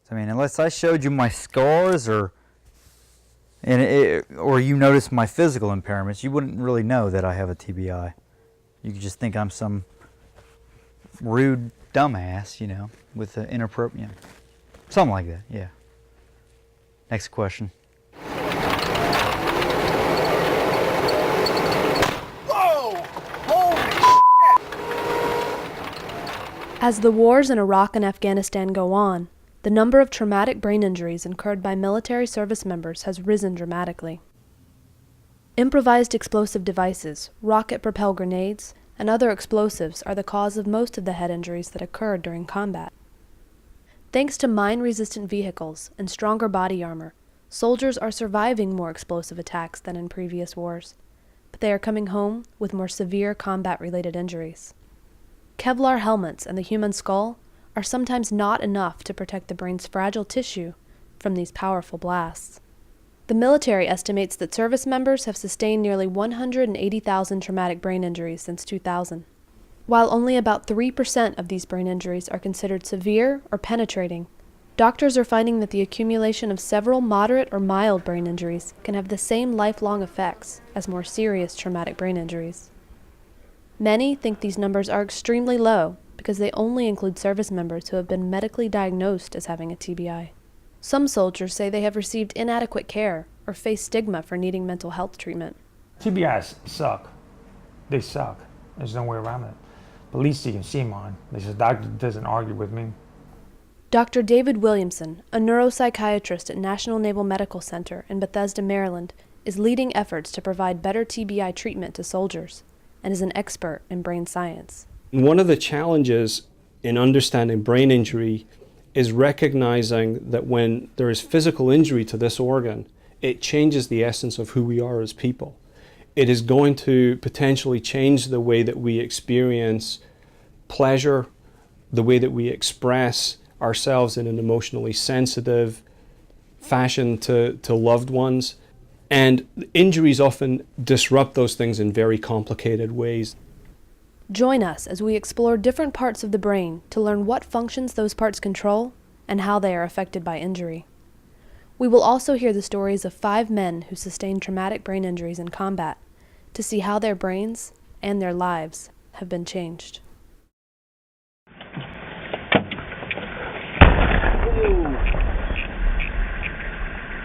I mean, unless I showed you my scars or you noticed my physical impairments, you wouldn't really know that I have a TBI. You could just think I'm some rude dumbass, you know, with an inappropriate, something like that, yeah. Next question. Whoa! Holy shit! As the wars in Iraq and Afghanistan go on, the number of traumatic brain injuries incurred by military service members has risen dramatically. Improvised explosive devices, rocket-propelled grenades, and other explosives are the cause of most of the head injuries that occurred during combat. Thanks to mine-resistant vehicles and stronger body armor, soldiers are surviving more explosive attacks than in previous wars, but they are coming home with more severe combat-related injuries. Kevlar helmets and the human skull are sometimes not enough to protect the brain's fragile tissue from these powerful blasts. The military estimates that service members have sustained nearly 180,000 traumatic brain injuries since 2000. While only about 3% of these brain injuries are considered severe or penetrating, doctors are finding that the accumulation of several moderate or mild brain injuries can have the same lifelong effects as more serious traumatic brain injuries. Many think these numbers are extremely low because they only include service members who have been medically diagnosed as having a TBI. Some soldiers say they have received inadequate care or face stigma for needing mental health treatment. TBIs suck. They suck. There's no way around it. But at least you can see mine. The doctor doesn't argue with me. Dr. David Williamson, a neuropsychiatrist at National Naval Medical Center in Bethesda, Maryland, is leading efforts to provide better TBI treatment to soldiers and is an expert in brain science. One of the challenges in understanding brain injury is recognizing that when there is physical injury to this organ, it changes the essence of who we are as people. It is going to potentially change the way that we experience pleasure, the way that we express ourselves in an emotionally sensitive fashion to loved ones. And injuries often disrupt those things in very complicated ways. Join us as we explore different parts of the brain to learn what functions those parts control and how they are affected by injury. We will also hear the stories of 5 men who sustained traumatic brain injuries in combat to see how their brains and their lives have been changed.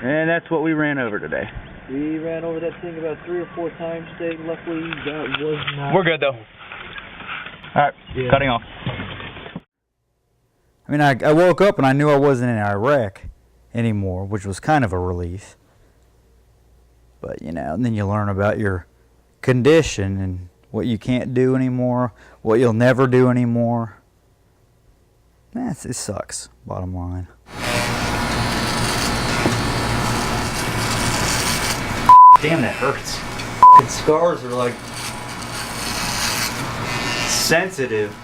And that's what we ran over today. We ran over that thing about 3 or 4 times today. Luckily, that was not... We're good, though. All right, yeah. Cutting off. I mean, I woke up and I knew I wasn't in Iraq anymore, which was kind of a relief. But, you know, and then you learn about your condition and what you can't do anymore, what you'll never do anymore. It sucks, bottom line. Damn, that hurts. The scars are like sensitive.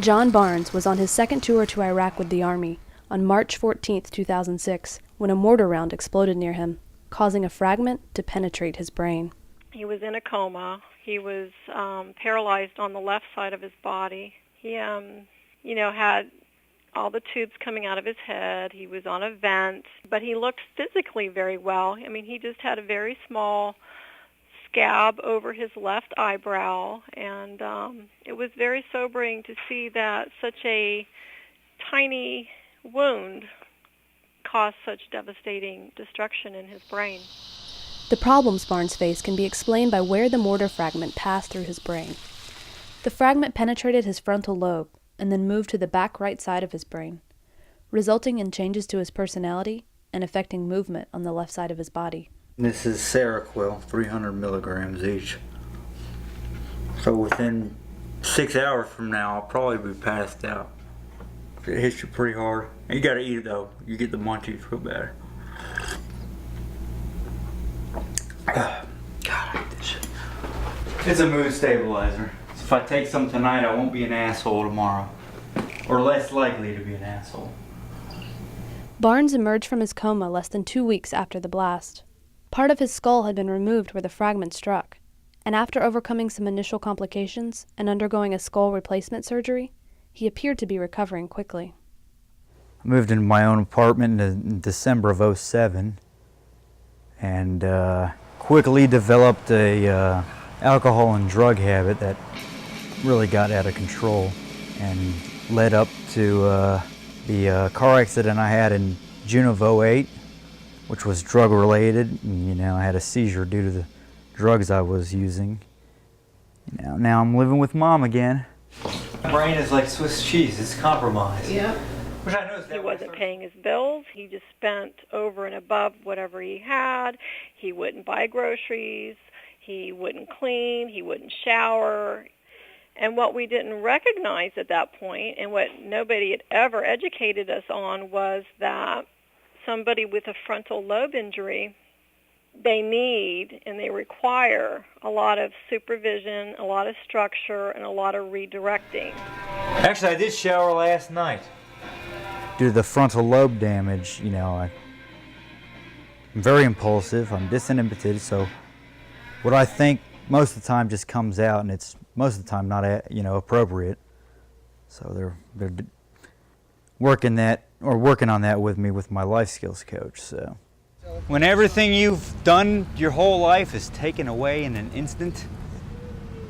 John Barnes was on his second tour to Iraq with the Army on March 14, 2006, when a mortar round exploded near him, causing a fragment to penetrate his brain. He was in a coma. He was paralyzed on the left side of his body. He, had all the tubes coming out of his head. He was on a vent, but he looked physically very well. I mean, he just had a very small scab over his left eyebrow, and it was very sobering to see that such a tiny wound caused such devastating destruction in his brain. The problems Barnes faced can be explained by where the mortar fragment passed through his brain. The fragment penetrated his frontal lobe and then moved to the back right side of his brain, resulting in changes to his personality and affecting movement on the left side of his body. This is Seroquel, 300 milligrams each. So within 6 hours from now, I'll probably be passed out. It hits you pretty hard. You gotta eat it though. You get the munchies real bad. God, I hate this shit. It's a mood stabilizer. So if I take some tonight, I won't be an asshole tomorrow. Or less likely to be an asshole. Barnes emerged from his coma less than 2 weeks after the blast. Part of his skull had been removed where the fragment struck, and after overcoming some initial complications and undergoing a skull replacement surgery, he appeared to be recovering quickly. I moved into my own apartment in December of '07, and quickly developed a alcohol and drug habit that really got out of control and led up to the car accident I had in June of '08, which was drug related. And, I had a seizure due to the drugs I was using. Now I'm living with Mom again. My brain is like Swiss cheese, it's compromised. Yeah. Which I noticed He wasn't paying his bills. He just spent over and above whatever he had. He wouldn't buy groceries. He wouldn't clean. He wouldn't shower. And what we didn't recognize at that point, and what nobody had ever educated us on, was that somebody with a frontal lobe injury, they need and they require a lot of supervision, a lot of structure, and a lot of redirecting. Actually, I did shower last night. Due to the frontal lobe damage, I'm very impulsive, I'm disinhibited, so what I think most of the time just comes out, and it's most of the time not, appropriate. So they're working on that with me with my life skills coach. So when everything you've done your whole life is taken away in an instant,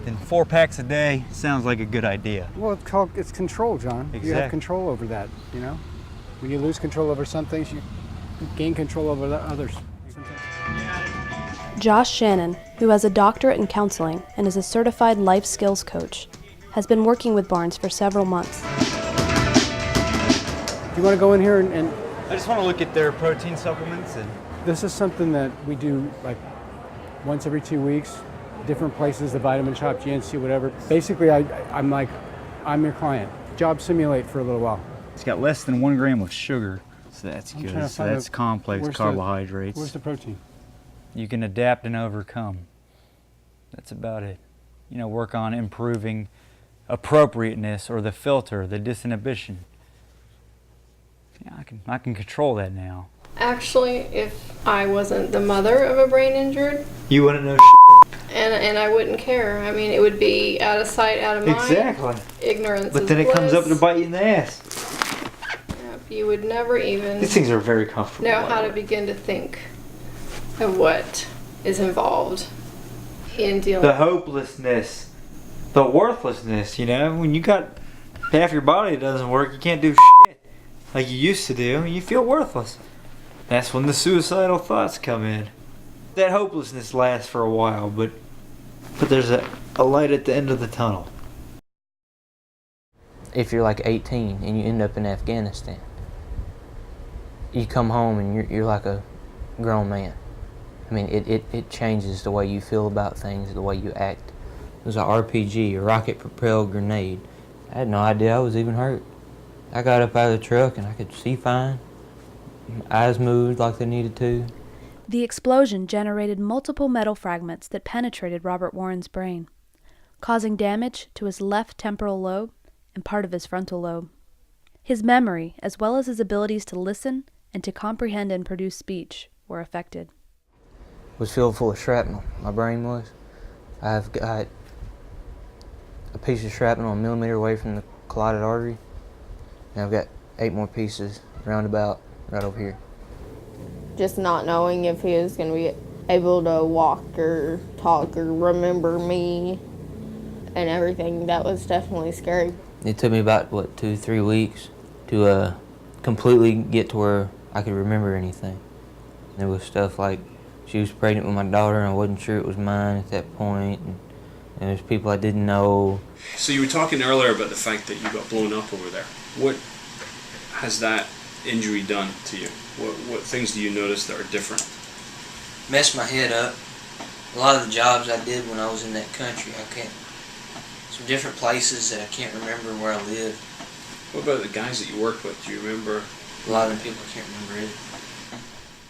then 4 packs a day sounds like a good idea. Well, it's control, John. Exactly. You have control over that, When you lose control over some things, you gain control over the others. Josh Shannon, who has a doctorate in counseling and is a certified life skills coach, has been working with Barnes for several months. You want to go in here and I just want to look at their protein supplements. And this is something that we do like once every 2 weeks, different places, the Vitamin Shop, GNC, whatever. Basically, I'm your client. Job simulate for a little while. it's got less than 1 gram of sugar, so that's I'm good. trying to So find that's complex carbohydrates. Where's the protein? You can adapt and overcome. That's about it. Work on improving appropriateness, or the filter, the disinhibition. Yeah, I can control that now. Actually, if I wasn't the mother of a brain injured, You wouldn't know and I wouldn't care. I mean, it would be out of sight, out of mind. Exactly. Ignorance But is then it comes up to bliss. bite you in the ass. Yep, you would never even These things are very comfortable. know how to begin to think of what is involved in dealing. The hopelessness, the worthlessness, when you got half your body that doesn't work, you can't do shit like you used to do, and you feel worthless. That's when the suicidal thoughts come in. That hopelessness lasts for a while, but there's a light at the end of the tunnel. If you're like 18 and you end up in Afghanistan, you come home and you're like a grown man. I mean, it changes the way you feel about things, the way you act. It was an RPG, a rocket-propelled grenade. I had no idea I was even hurt. I got up out of the truck and I could see fine. My eyes moved like they needed to. The explosion generated multiple metal fragments that penetrated Robert Warren's brain, causing damage to his left temporal lobe and part of his frontal lobe. His memory, as well as his abilities to listen and to comprehend and produce speech, were affected. It was filled full of shrapnel, my brain was. I've got a piece of shrapnel a millimeter away from the carotid artery, and I've got 8 more pieces roundabout right over here. Just not knowing if he was going to be able to walk or talk or remember me and everything, that was definitely scary. It took me about, 2-3 weeks to completely get to where I could remember anything. There was stuff like she was pregnant with my daughter and I wasn't sure it was mine at that point. And there's people I didn't know. So you were talking earlier about the fact that you got blown up over there. What has that injury done to you? What things do you notice that are different? Messed my head up. A lot of the jobs I did when I was in that country, some different places that I can't remember where I lived. What about the guys that you worked with? Do you remember? A lot of them people I can't remember it.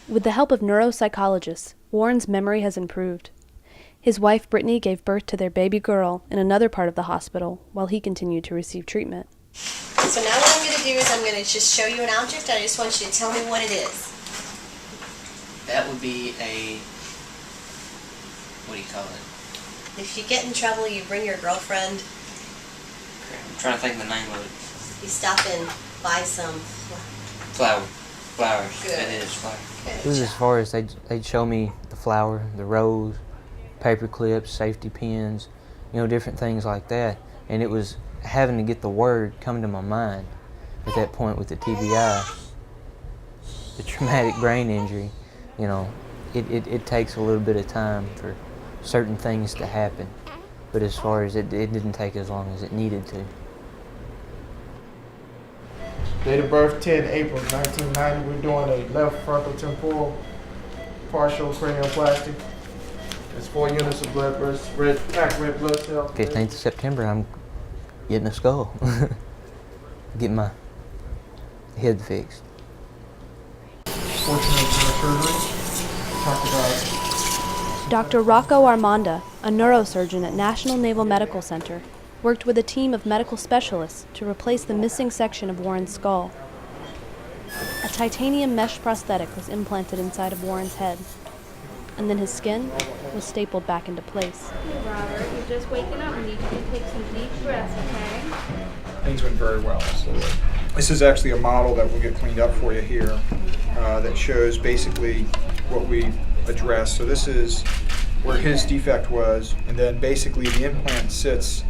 With the help of neuropsychologists, Warren's memory has improved. His wife Brittany gave birth to their baby girl in another part of the hospital while he continued to receive treatment. So now what I'm going to do is I'm going to just show you an object. I just want you to tell me what it is. That would be what do you call it? If you get in trouble, you bring your girlfriend. I'm trying to think of the name of it. You stop and buy some Flowers. Good. That is flowers. Good It was as job. far as they'd show me the flower, the rose, paper clips, safety pins, different things like that. And it was having to get the word come to my mind at that point with the TBI, the traumatic brain injury. It takes a little bit of time for certain things to happen. But as far as it didn't take as long as it needed to. Date of birth 10 April 1990. We're doing a left frontal temporal partial cranioplasty. It's 4 units of blood versus packed red blood cells. 15th of September, I'm getting a skull. Getting my head fixed. Fortunate surgery. Talked about Dr. Rocco Armanda, a neurosurgeon at National Naval Medical Center, worked with a team of medical specialists to replace the missing section of Warren's skull. A titanium mesh prosthetic was implanted inside of Warren's head, and then his skin was stapled back into place. Hey Robert, you're just waking up. I need you to take some deep breaths, okay? Things went very well. So this is actually a model that will get cleaned up for you here that shows basically what we addressed. So this is where his defect was, and then basically the implant sits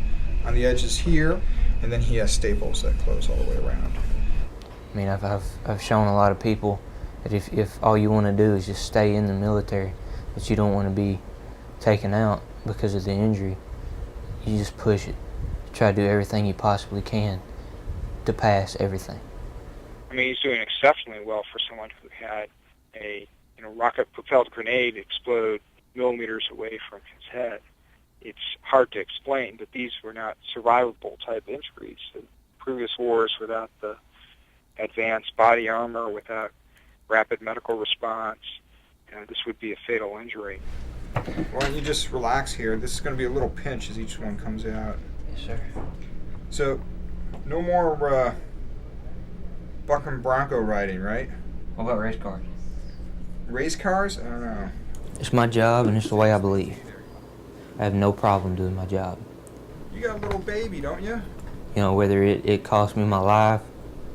on the edges here, and then he has staples that close all the way around. I mean, I've shown a lot of people that if all you want to do is just stay in the military, that you don't want to be taken out because of the injury, you just push it. Try to do everything you possibly can to pass everything. I mean, he's doing exceptionally well for someone who had a rocket-propelled grenade explode millimeters away from his head. It's hard to explain, but these were not survivable type injuries. The previous wars, without the advanced body armor, without rapid medical response, this would be a fatal injury. Why don't you just relax here? This is going to be a little pinch as each one comes out. Yes, sir. So, no more buck and bronco riding, right? What about race cars? Race cars? I don't know. It's my job, and it's the way I believe. I have no problem doing my job. You got a little baby, don't you? Whether it cost me my life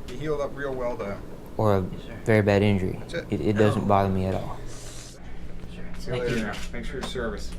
You healed up real well, though. or a very bad injury, That's it. it doesn't bother me at all. See you later now. Thanks for your service.